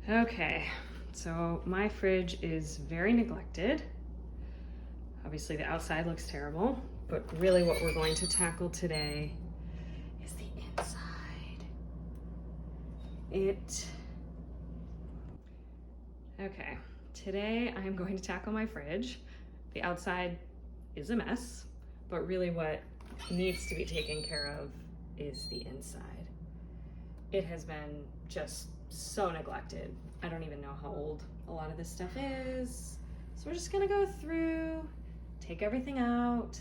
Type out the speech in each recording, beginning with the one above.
Okay, so my fridge is very neglected. Obviously, the outside looks terrible, but really, what we're going to tackle today is the inside. Okay, today I'm going to tackle my fridge. The outside is a mess, but really, what needs to be taken care of is the inside. It has been just so neglected. I don't even know how old a lot of this stuff is. So we're just gonna go through, take everything out,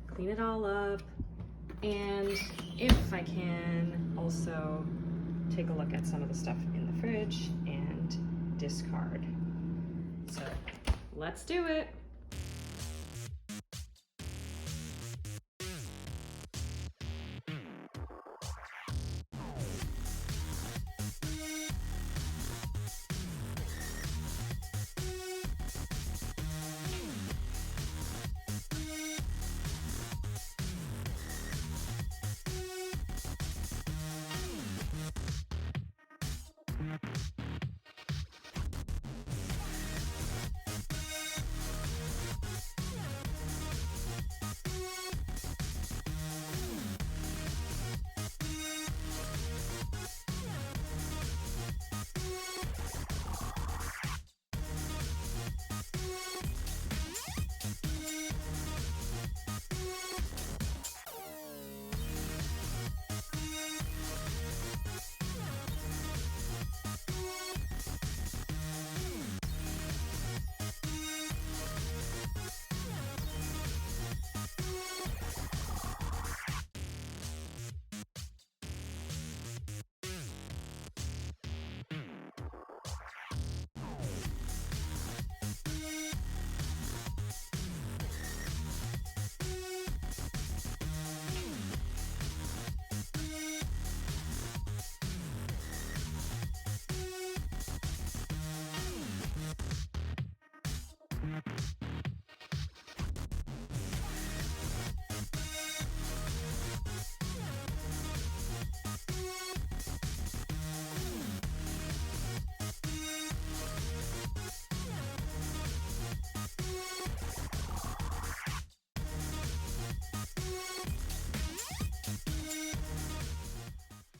clean it all up, and if I can, also take a look at some of the stuff in the fridge and discard. So let's do it.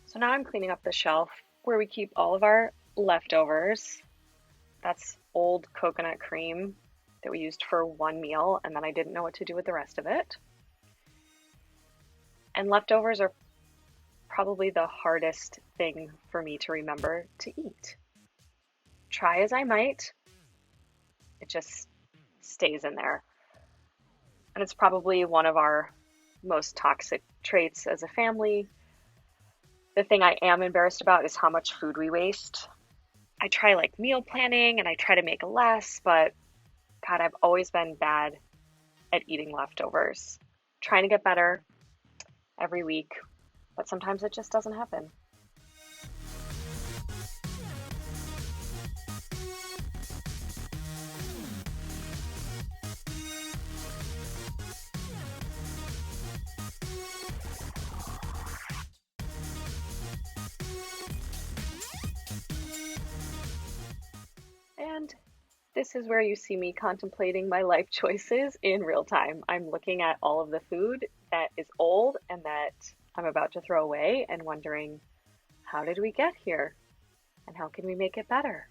So now I'm cleaning up the shelf where we keep all of our leftovers. That's old coconut cream that we used for one meal, and then I didn't know what to do with the rest of it. And leftovers are probably the hardest thing for me to remember to eat. Try as I might, it just stays in there. And it's probably one of our most toxic traits as a family. The thing I am embarrassed about is how much food we waste. I try like meal planning and I try to make less, but God, I've always been bad at eating leftovers. Trying to get better every week, but sometimes it just doesn't happen. And this is where you see me contemplating my life choices in real time. I'm looking at all of the food that is old and that I'm about to throw away and wondering, how did we get here? And how can we make it better?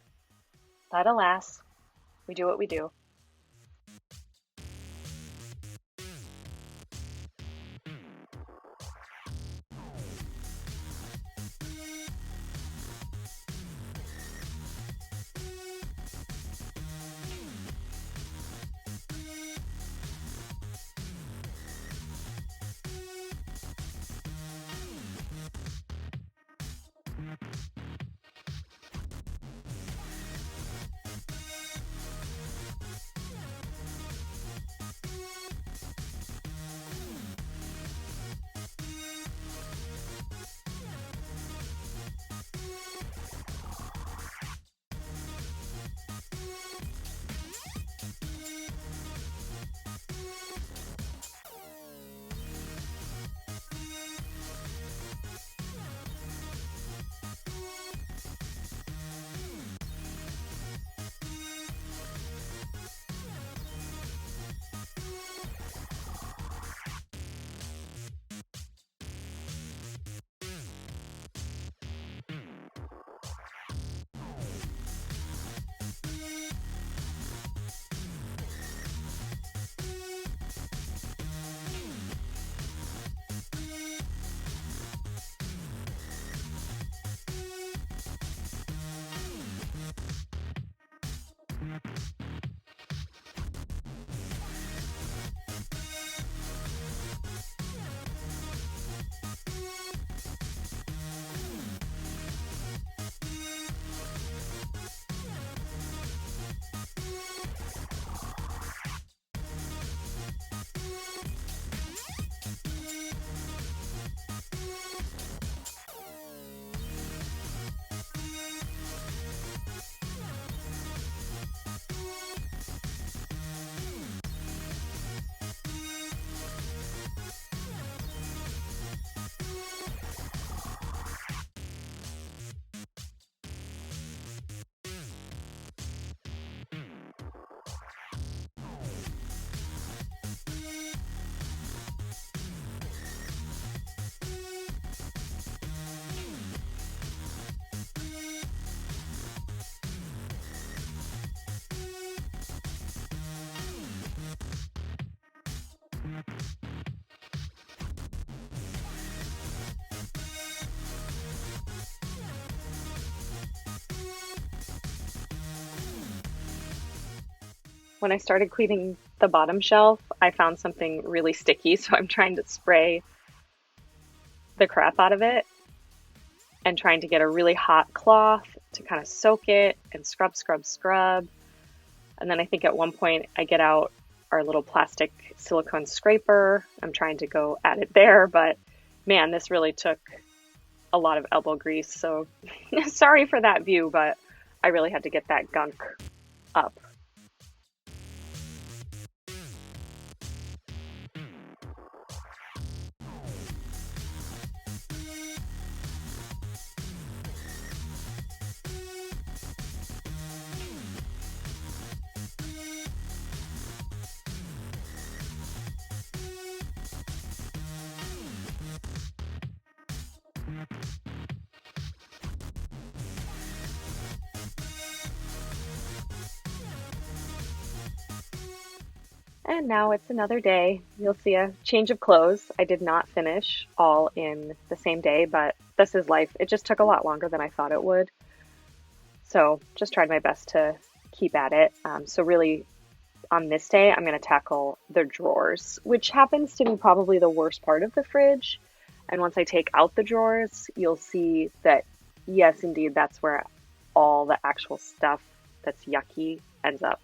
But alas, we do what we do. When I started cleaning the bottom shelf, I found something really sticky, so I'm trying to spray the crap out of it and trying to get a really hot cloth to kind of soak it and scrub, scrub, scrub. And then I think at one point I get out our little plastic silicone scraper. I'm trying to go at it there, but man, this really took a lot of elbow grease. So sorry for that view, but I really had to get that gunk up. And now it's another day. You'll see a change of clothes. I did not finish all in the same day, but this is life. It just took a lot longer than I thought it would. So just tried my best to keep at it. So really on this day, I'm going to tackle the drawers, which happens to be probably the worst part of the fridge. And once I take out the drawers, you'll see that, yes, indeed, that's where all the actual stuff that's yucky ends up.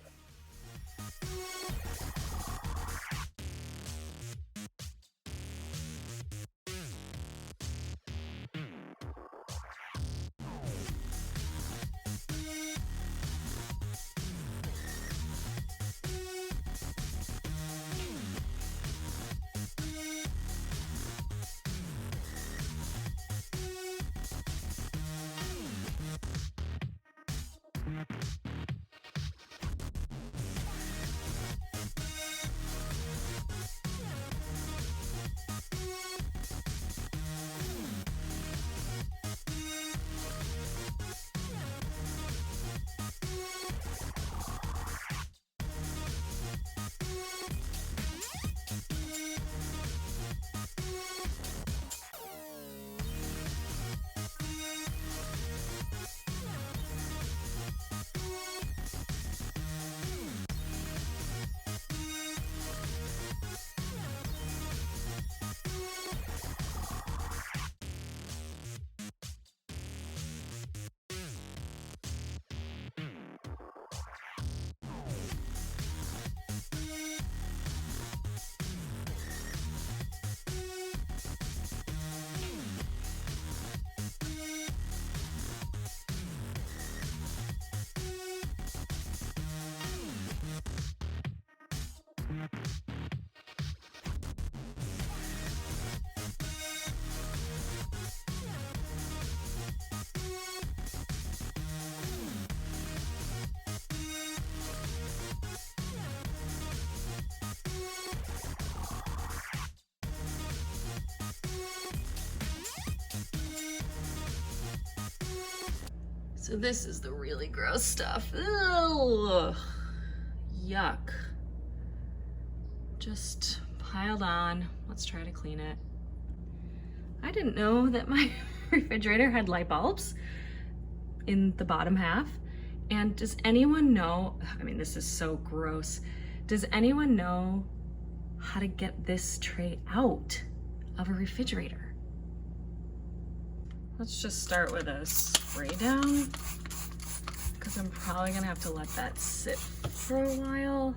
So this is the really gross stuff. Ugh. Yuck. Just piled on. Let's try to clean it. I didn't know that my refrigerator had light bulbs in the bottom half, And does anyone know, I mean, this is so gross. Does anyone know how to get this tray out of a refrigerator? Let's just start with a spray down, because I'm probably gonna have to let that sit for a while.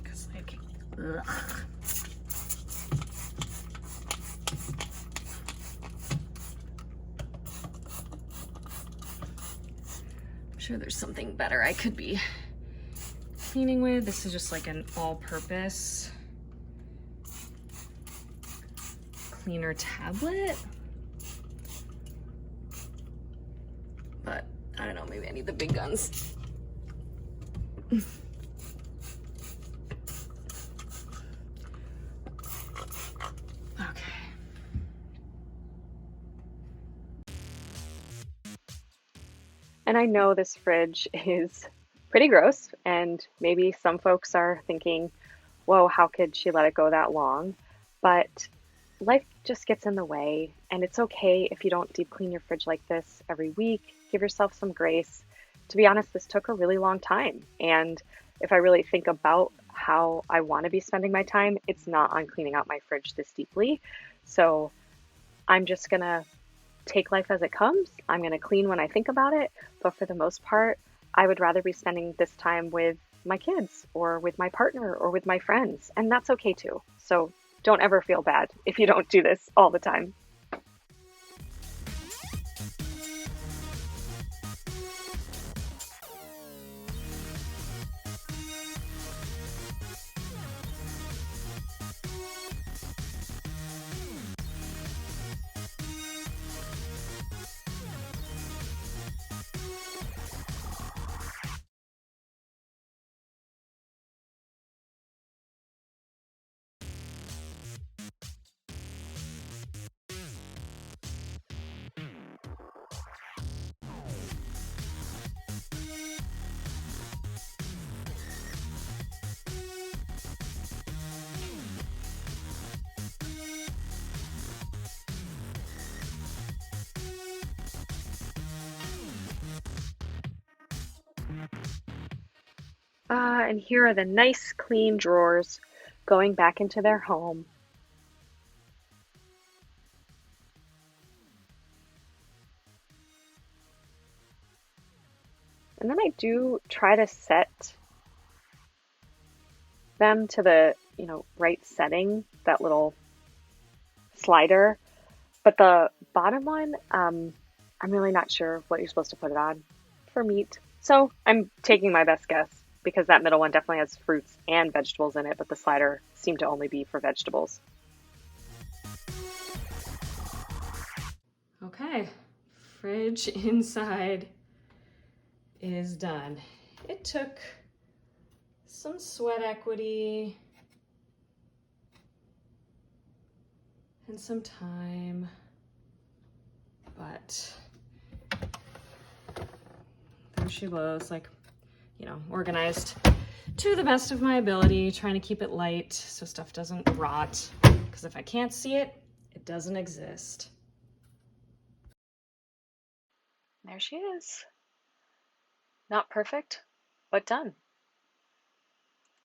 Because like, ugh. I'm sure there's something better I could be cleaning with. This is just like an all-purpose cleaner tablet. But I don't know, maybe I need the big guns. Okay. And I know this fridge is pretty gross, and maybe some folks are thinking, whoa, how could she let it go that long? But life just gets in the way, and it's okay if you don't deep clean your fridge like this every week. Give yourself some grace. To be honest, this took a really long time, and if I really think about how I want to be spending my time, it's not on cleaning out my fridge this deeply. So I'm just gonna take life as it comes. I'm gonna clean when I think about it, but for the most part, I would rather be spending this time with my kids or with my partner or with my friends, and that's okay too. So don't ever feel bad if you don't do this all the time. And here are the nice clean drawers going back into their home. And then I do try to set them to the, right setting, that little slider. But the bottom one, I'm really not sure what you're supposed to put it on for meat. So I'm taking my best guess because that middle one definitely has fruits and vegetables in it, but the slider seemed to only be for vegetables. Okay, fridge inside is done. It took some sweat equity and some time, but there she was, like, organized to the best of my ability, trying to keep it light so stuff doesn't rot, because if I can't see it, it doesn't exist. There she is. Not perfect, but done.